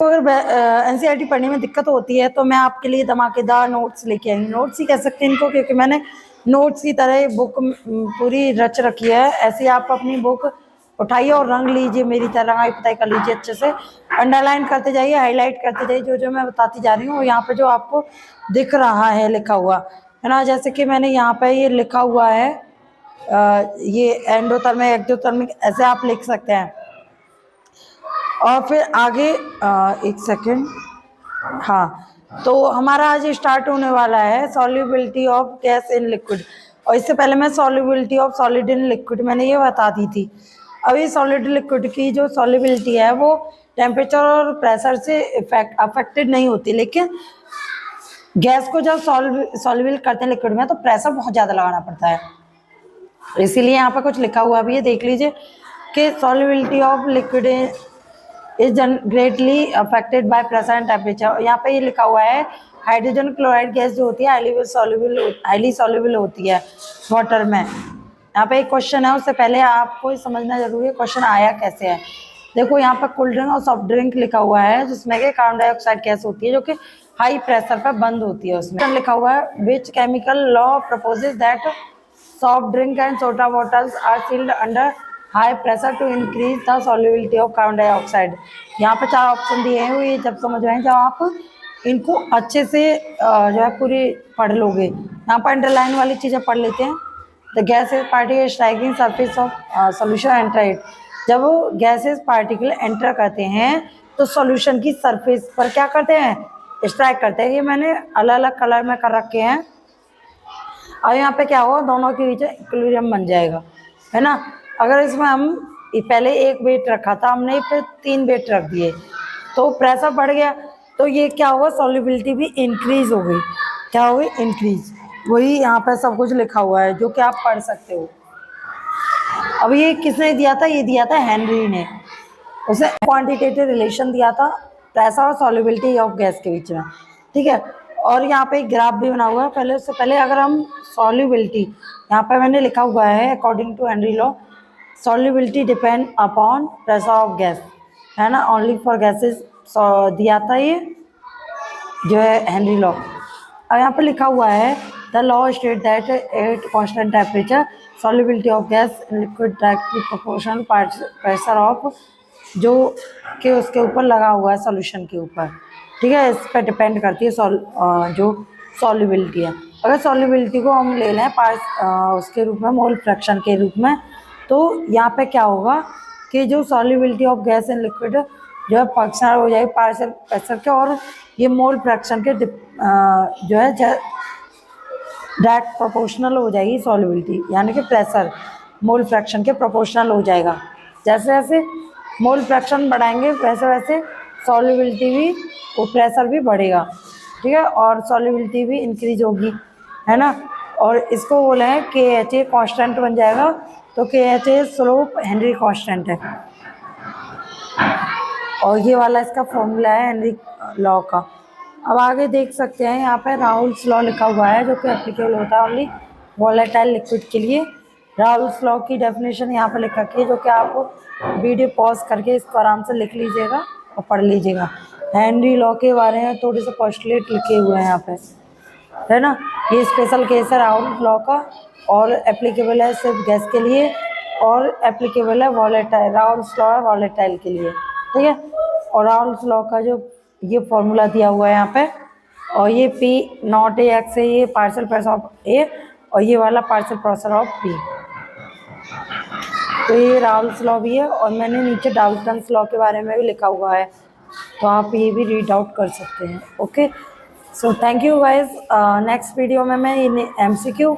तो अगर एनसीईआरटी पढ़ने में दिक्कत होती है तो मैं आपके लिए धमाकेदार नोट्स लेके आई। नोट्स ही कह सकते हैं इनको, क्योंकि मैंने नोट्स की तरह बुक पूरी रच रखी है। ऐसे आप अपनी बुक उठाइए और रंग लीजिए, मेरी तरह रंगाई पुताई कर लीजिए अच्छे से। अंडरलाइन करते जाइए, हाईलाइट करते जाइए, जो जो मैं बताती जा रही हूँ यहाँ पे जो आपको दिख रहा है लिखा हुआ है ना। जैसे कि मैंने यहाँ पे ये लिखा हुआ है, ये एंडोथर्मिक एक्टोथर्मिक ऐसे आप लिख सकते हैं। और फिर आगे एक सेकेंड, हाँ, तो हमारा आज स्टार्ट होने वाला है solubility of gas in liquid. और इससे पहले मैं solubility of solid in liquid मैंने ये बता दी थी। अब ये सॉलिड लिक्विड की जो सॉल्युबिलिटी है वो टेम्परेचर और प्रेशर से अफेक्टेड नहीं होती, लेकिन गैस को जब सॉल्युबल करते हैं लिक्विड में तो प्रेशर बहुत ज़्यादा लगाना पड़ता है। इसीलिए यहाँ पर कुछ लिखा हुआ भी है, देख लीजिए कि solubility of liquid is greatly affected by pressure and temperature. यहाँ पे ये लिखा हुआ है हाइड्रोजन क्लोराइड गैस जो होती है हाईली सॉल्युबल होती है वाटर में। यहाँ पे एक क्वेश्चन है, उससे पहले आपको समझना जरूरी है क्वेश्चन आया कैसे है। देखो यहाँ पर कोल्ड ड्रिंक और सॉफ्ट ड्रिंक लिखा हुआ है जिसमें कि कार्बन डाइऑक्साइड गैस होती है जो कि हाई प्रेशर पर बंद होती है। उसमें लिखा हुआ है which chemical law proposes that soft drink and soda bottles are sealed under high pressure to increase the solubility of carbon dioxide. यहाँ पे 4 ऑप्शन दिए हैं, ये जब समझ आए जब आप इनको अच्छे से जो है पूरी पढ़ लोगे। यहाँ पर अंडरलाइन वाली चीज़ें पढ़ लेते हैं। The gases particle striking surface of solution enter it. जब वो गैसेस पार्टिकल एंटर करते हैं तो सॉल्यूशन की सरफेस पर क्या करते हैं, स्ट्राइक करते हैं। ये मैंने अलग अलग कलर में कर रखे हैं। और यहाँ पे क्या होगा, दोनों के बीच इक्विलिब्रियम बन जाएगा, है ना। अगर इसमें हम पहले एक वेट रखा था हमने, फिर 3 वेट रख दिए तो प्रेशर बढ़ गया, तो ये क्या होगा, सॉल्युबिलिटी भी इंक्रीज हो गई। क्या हो गई, इंक्रीज। वही यहाँ पे सब कुछ लिखा हुआ है जो कि आप पढ़ सकते हो। अब ये किसने दिया था, ये दिया था हेनरी ने। उसे क्वांटिटेटिव रिलेशन दिया था प्रेशर और सॉल्युबिलिटी ऑफ गैस के बीच में, ठीक है। और यहाँ पे एक ग्राफ भी बना हुआ है। पहले उससे पहले अगर हम सॉल्युबिलिटी, यहाँ पे मैंने लिखा हुआ है according to Henry law solubility depend upon pressure of gas, है ना, ओनली फॉर गैसेस दिया था ये जो है हेनरी लॉ। अब यहाँ पे लिखा हुआ है the law state that at constant temperature solubility of gas in liquid directly proportional pressure of, जो कि उसके ऊपर लगा हुआ है सॉल्यूशन के ऊपर, ठीक है। इस पर डिपेंड करती है जो सॉल्युबिलिटी है। अगर सॉल्युबिलिटी को हम ले लें उसके रूप में, मोल फ्रैक्शन के रूप में, तो यहाँ पे क्या होगा कि जो solubility of gas in liquid जो है फंक्शनल हो जाएगी पार्शियल प्रेशर के, और ये मोल फ्रैक्शन के जो है डायरेक्ट प्रोपोर्शनल हो जाएगी सॉल्युबिलिटी, यानी कि प्रेशर मोल फ्रैक्शन के प्रोपोर्शनल हो जाएगा। जैसे जैसे मोल फ्रैक्शन बढ़ाएंगे वैसे वैसे सॉल्युबिलिटी भी, वो प्रेशर भी बढ़ेगा, ठीक है, और सॉल्युबिलिटी भी इंक्रीज होगी, है ना। और इसको बोले हैं KHA कांस्टेंट बन जाएगा, तो KHA स्लोप हेनरी कांस्टेंट है। और ये वाला इसका फॉर्मूला है हेनरी लॉ का। अब आगे देख सकते हैं यहाँ पे राउल्स लॉ लिखा हुआ है जो कि एप्लीकेबल होता है ओनली वॉलेटाइल लिक्विड के लिए। राउल्स लॉ की डेफिनेशन यहाँ पे लिख रखी है जो कि आप वीडियो पॉज करके इसको आराम से लिख लीजिएगा और पढ़ लीजिएगा। हेनरी लॉ के बारे में थोड़े से पोस्टुलेट लिखे हुए हैं यहाँ पे, है ना। ये स्पेशल केस है राउल्स लॉ का, और एप्लीकेबल है सिर्फ गैस के लिए, और एप्लीकेबल है वॉलेटाइल, राउल्स लॉ है वॉलेटाइल के लिए, ठीक है। और राउल्स लॉ का जो ये फॉर्मूला दिया हुआ है यहाँ पे, और ये P0AX है, ये पार्शियल प्रेशर ऑफ A, और ये वाला पार्शियल प्रेशर ऑफ B। तो ये राउल्स लॉ भी है, और मैंने नीचे डाल्टन्स लॉ के बारे में भी लिखा हुआ है, तो आप ये भी रीड आउट कर सकते हैं। Okay, so thank you guys. Next video में मैं ये MCQ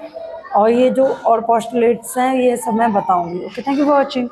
और ये जो और पोस्टुलेट्स हैं ये सब मैं बताऊंगी। Okay, thank you for watching.